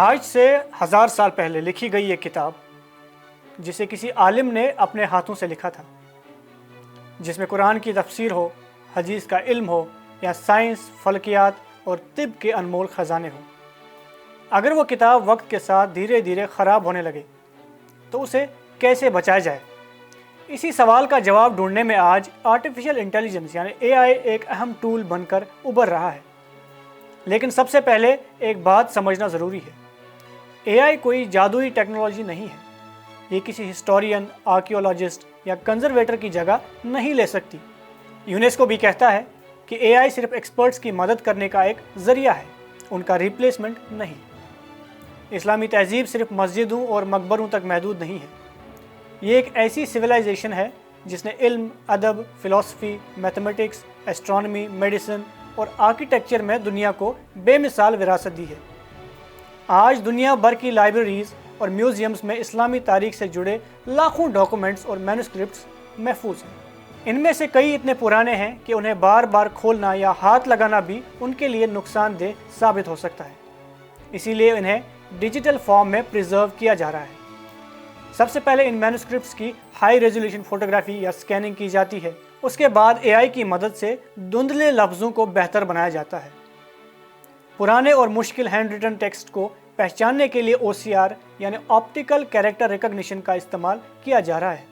آج سے 1000 سال پہلے لکھی گئی یہ کتاب جسے کسی عالم نے اپنے ہاتھوں سے لکھا تھا، جس میں قرآن کی تفسیر ہو، حدیث کا علم ہو یا سائنس، فلکیات اور طب کے انمول خزانے ہوں۔ اگر وہ کتاب وقت کے ساتھ دھیرے دھیرے خراب ہونے لگے تو اسے کیسے بچایا جائے؟ اسی سوال کا جواب ڈھونڈنے میں آج آرٹیفیشل انٹیلیجنس یعنی AI ایک اہم ٹول بن کر ابھر رہا ہے۔ لیکن سب سے پہلے ایک بات سمجھنا ضروری ہے، AI کوئی جادوئی ٹیکنالوجی نہیں ہے۔ یہ کسی ہسٹورین، آرکیولوجسٹ یا کنزرویٹر کی جگہ نہیں لے سکتی۔ یونیسکو بھی کہتا ہے کہ AI صرف ایکسپرٹس کی مدد کرنے کا ایک ذریعہ ہے، ان کا ریپلیسمنٹ نہیں۔ اسلامی تہذیب صرف مسجدوں اور مقبروں تک محدود نہیں ہے۔ یہ ایک ایسی سویلائزیشن ہے جس نے علم، ادب، فلسفی، میتھمیٹکس، ایسٹرونومی، میڈیسن اور آرکیٹیکچر میں دنیا کو بے مثال وراثت دی ہے۔ آج دنیا بھر کی لائبریریز اور میوزیمز میں اسلامی تاریخ سے جڑے لاکھوں ڈاکومنٹس اور مینوسکرپٹس محفوظ ہیں۔ ان میں سے کئی اتنے پرانے ہیں کہ انہیں بار بار کھولنا یا ہاتھ لگانا بھی ان کے لیے نقصان دہ ثابت ہو سکتا ہے، اسی لیے انہیں ڈیجیٹل فارم میں پریزرو کیا جا رہا ہے۔ سب سے پہلے ان مینوسکرپٹس کی ہائی ریزولوشن فوٹوگرافی یا سکیننگ کی جاتی ہے، اس کے بعد AI کی مدد سے دھندلے لفظوں کو بہتر بنایا جاتا ہے۔ پرانے اور مشکل ہینڈ ریٹن ٹیکسٹ کو پہچاننے کے لیے OCR یعنی آپٹیکل کیریکٹر ریکگنیشن کا استعمال کیا جا رہا ہے۔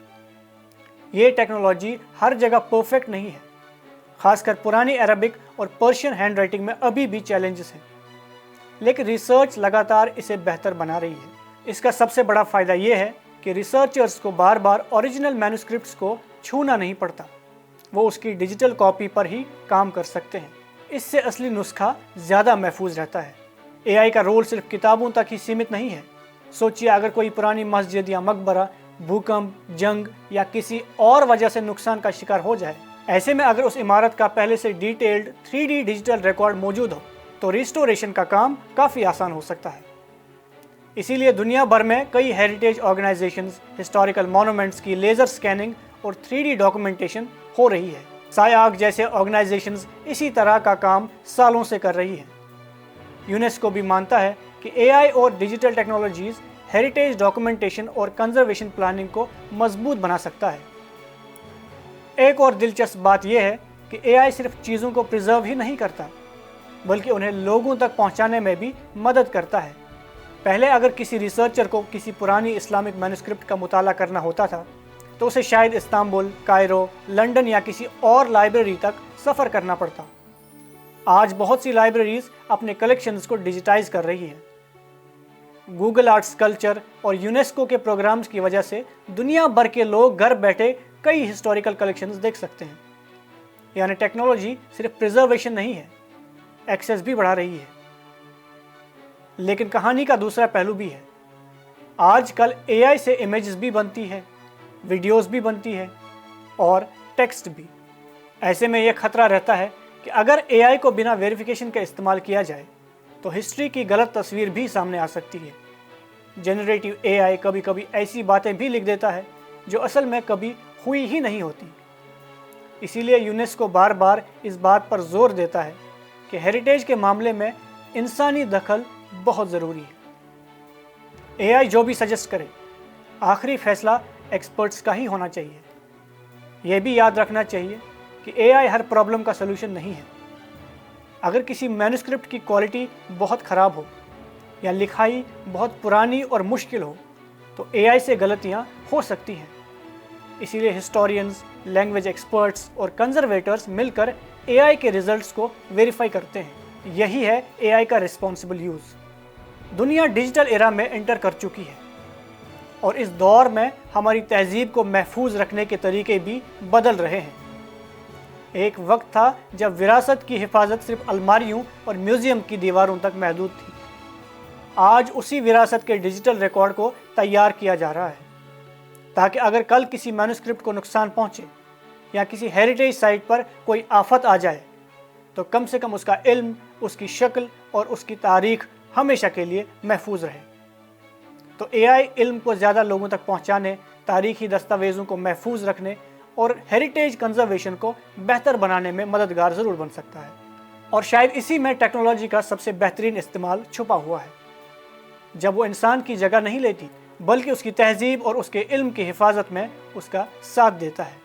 یہ ٹیکنالوجی ہر جگہ پرفیکٹ نہیں ہے، خاص کر پرانی عربک اور پرشین ہینڈ رائٹنگ میں ابھی بھی چیلنجز ہیں، لیکن ریسرچ لگاتار اسے بہتر بنا رہی ہے۔ اس کا سب سے بڑا فائدہ یہ ہے کہ ریسرچرز کو بار بار اوریجنل مینوسکرپٹس کو چھونا نہیں پڑتا، وہ اس کی ڈیجیٹل کاپی پر ہی کام کر سکتے ہیں۔ اس سے اصلی نسخہ زیادہ محفوظ رہتا ہے۔ AI کا رول صرف کتابوں تک ہی سیمت نہیں ہے۔ سوچئے اگر کوئی پرانی مسجد یا مقبرہ بھوکمپ، جنگ یا کسی اور وجہ سے نقصان کا شکار ہو جائے، ایسے میں اگر اس عمارت کا پہلے سے ڈیٹیلڈ 3D ڈیجیٹل ریکارڈ موجود ہو تو ریسٹوریشن کا کام کافی آسان ہو سکتا ہے۔ اسی لیے دنیا بھر میں کئی ہیریٹیج آرگنائزیشنز ہسٹوریکل مونومنٹس کی لیزر سکیننگ اور 3D ڈاکومنٹیشن ہو رہی ہے۔ سائآگ جیسے آرگنائزیشنز اسی طرح کا کام سالوں سے کر رہی ہیں۔ یونیسکو بھی مانتا ہے کہ AI اور ڈیجیٹل ٹیکنالوجیز ہیریٹیج ڈاکومنٹیشن اور کنزرویشن پلاننگ کو مضبوط بنا سکتا ہے۔ ایک اور دلچسپ بات یہ ہے کہ AI صرف چیزوں کو پریزرو ہی نہیں کرتا، بلکہ انہیں لوگوں تک پہنچانے میں بھی مدد کرتا ہے۔ پہلے اگر کسی ریسرچر کو کسی پرانی اسلامک مینوسکرپٹ کا مطالعہ کرنا ہوتا تھا تو اسے شاید استنبول، کائرو، لنڈن یا کسی اور لائبریری تک سفر کرنا پڑتا۔ آج بہت سی لائبریریز اپنے کلیکشنز کو ڈیجیٹائز کر رہی ہیں۔ گوگل آرٹس کلچر اور یونیسکو کے پروگرامز کی وجہ سے دنیا بھر کے لوگ گھر بیٹھے کئی ہسٹوریکل کلیکشنز دیکھ سکتے ہیں۔ یعنی ٹیکنالوجی صرف پریزرویشن نہیں ہے، ایکسیس بھی بڑھا رہی ہے۔ لیکن کہانی کا دوسرا پہلو بھی ہے۔ آج کل AI سے امیجز بھی بنتی ہے، ویڈیوز بھی بنتی ہے اور ٹیکسٹ بھی۔ ایسے میں یہ خطرہ رہتا ہے کہ اگر AI کو بنا ویریفیکیشن کے استعمال کیا جائے تو ہسٹری کی غلط تصویر بھی سامنے آ سکتی ہے۔ جنریٹو AI کبھی کبھی ایسی باتیں بھی لکھ دیتا ہے جو اصل میں کبھی ہوئی ہی نہیں ہوتی۔ اسی لیے یونیسکو بار بار اس بات پر زور دیتا ہے کہ ہیریٹیج کے معاملے میں انسانی دخل بہت ضروری ہے۔ AI جو بھی سجیسٹ کرے، آخری فیصلہ ایکسپرٹس کا ہی ہونا چاہیے۔ یہ بھی یاد رکھنا چاہیے کہ AI ہر پرابلم کا سلوشن نہیں ہے۔ اگر کسی مینوسکرپٹ کی کوالٹی بہت خراب ہو یا لکھائی بہت پرانی اور مشکل ہو تو AI سے غلطیاں ہو سکتی ہیں۔ اسی لیے ہسٹورینز، لینگویج ایکسپرٹس اور کنزرویٹرز مل کر AI کے ریزلٹس کو ویریفائی کرتے ہیں۔ یہی ہے AI کا ریسپانسبل یوز۔ دنیا ڈیجیٹل ایرا میں انٹر کر چکی ہے اور اس دور میں ہماری تہذیب کو محفوظ رکھنے کے طریقے بھی بدل رہے ہیں۔ ایک وقت تھا جب وراثت کی حفاظت صرف الماریوں اور میوزیم کی دیواروں تک محدود تھی۔ آج اسی وراثت کے ڈیجیٹل ریکارڈ کو تیار کیا جا رہا ہے تاکہ اگر کل کسی مینوسکرپٹ کو نقصان پہنچے یا کسی ہیریٹیج سائٹ پر کوئی آفت آ جائے تو کم سے کم اس کا علم، اس کی شکل اور اس کی تاریخ ہمیشہ کے لیے محفوظ رہے۔ تو AI علم کو زیادہ لوگوں تک پہنچانے، تاریخی دستاویزوں کو محفوظ رکھنے اور ہیریٹیج کنزرویشن کو بہتر بنانے میں مددگار ضرور بن سکتا ہے، اور شاید اسی میں ٹیکنالوجی کا سب سے بہترین استعمال چھپا ہوا ہے۔ جب وہ انسان کی جگہ نہیں لیتی بلکہ اس کی تہذیب اور اس کے علم کی حفاظت میں اس کا ساتھ دیتا ہے۔